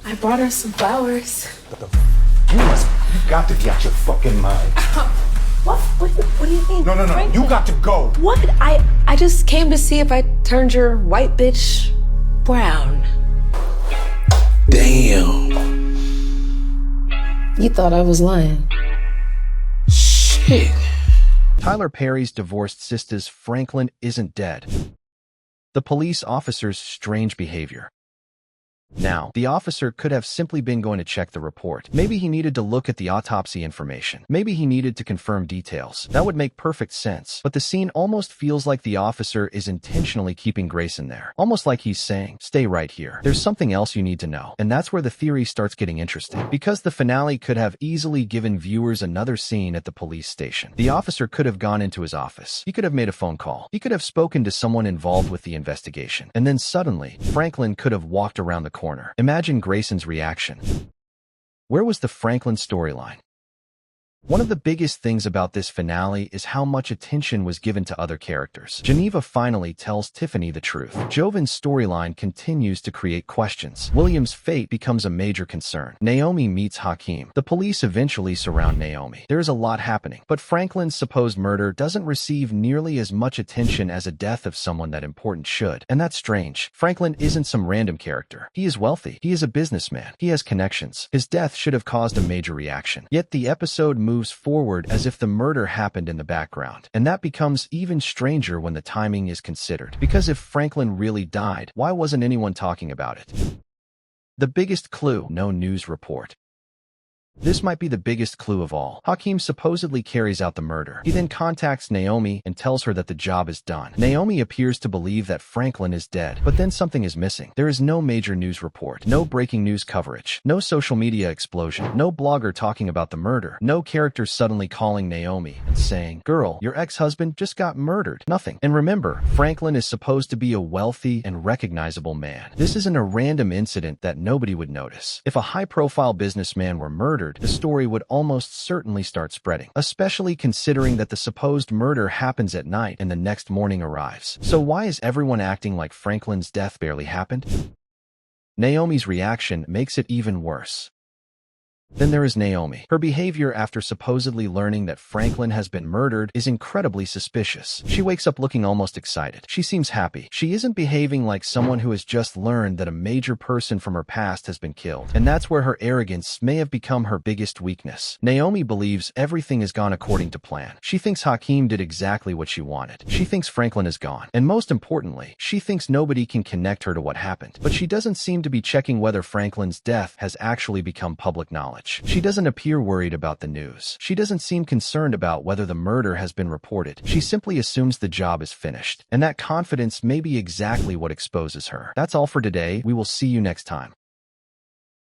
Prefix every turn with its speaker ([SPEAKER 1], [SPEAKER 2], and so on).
[SPEAKER 1] I brought her some flowers.
[SPEAKER 2] You got to be out your fucking mind.
[SPEAKER 1] What? What do you mean?
[SPEAKER 2] No.
[SPEAKER 1] Franklin.
[SPEAKER 2] You got to go.
[SPEAKER 1] What? I just came to see if I turned your white bitch brown.
[SPEAKER 3] Damn.
[SPEAKER 1] You thought I was lying.
[SPEAKER 3] Shit.
[SPEAKER 4] Tyler Perry's divorced Sistas Franklin isn't dead. The police officer's strange behavior. Now, the officer could have simply been going to check the report. Maybe he needed to look at the autopsy information. Maybe he needed to confirm details. That would make perfect sense. But the scene almost feels like the officer is intentionally keeping Grace in there. Almost like he's saying, stay right here. There's something else you need to know. And that's where the theory starts getting interesting. Because the finale could have easily given viewers another scene at the police station. The officer could have gone into his office. He could have made a phone call. He could have spoken to someone involved with the investigation. And then suddenly, Franklin could have walked around the corner. Imagine Grayson's reaction. Where was the Franklin storyline? One of the biggest things about this finale is how much attention was given to other characters. Geneva finally tells Tiffany the truth. Jovan's storyline continues to create questions. William's fate becomes a major concern. Naomi meets Hakeem. The police eventually surround Naomi. There is a lot happening, but Franklin's supposed murder doesn't receive nearly as much attention as a death of someone that important should. And that's strange. Franklin isn't some random character. He is wealthy. He is a businessman. He has connections. His death should have caused a major reaction. Yet the episode moves forward as if the murder happened in the background. And that becomes even stranger when the timing is considered. Because if Franklin really died, why wasn't anyone talking about it? The biggest clue, no news report. This might be the biggest clue of all. Hakeem supposedly carries out the murder. He then contacts Naomi and tells her that the job is done. Naomi appears to believe that Franklin is dead, but then something is missing. There is no major news report, no breaking news coverage, no social media explosion, no blogger talking about the murder, no character suddenly calling Naomi and saying, "Girl, your ex-husband just got murdered." Nothing. And remember, Franklin is supposed to be a wealthy and recognizable man. This isn't a random incident that nobody would notice. If a high-profile businessman were murdered, the story would almost certainly start spreading, especially considering that the supposed murder happens at night and the next morning arrives. So why is everyone acting like Franklin's death barely happened? Naomi's reaction makes it even worse. Then there is Naomi. Her behavior after supposedly learning that Franklin has been murdered is incredibly suspicious. She wakes up looking almost excited. She seems happy. She isn't behaving like someone who has just learned that a major person from her past has been killed. And that's where her arrogance may have become her biggest weakness. Naomi believes everything has gone according to plan. She thinks Hakeem did exactly what she wanted. She thinks Franklin is gone. And most importantly, she thinks nobody can connect her to what happened. But she doesn't seem to be checking whether Franklin's death has actually become public knowledge. She doesn't appear worried about the news. She doesn't seem concerned about whether the murder has been reported. She simply assumes the job is finished. And that confidence may be exactly what exposes her. That's all for today. We will see you next time.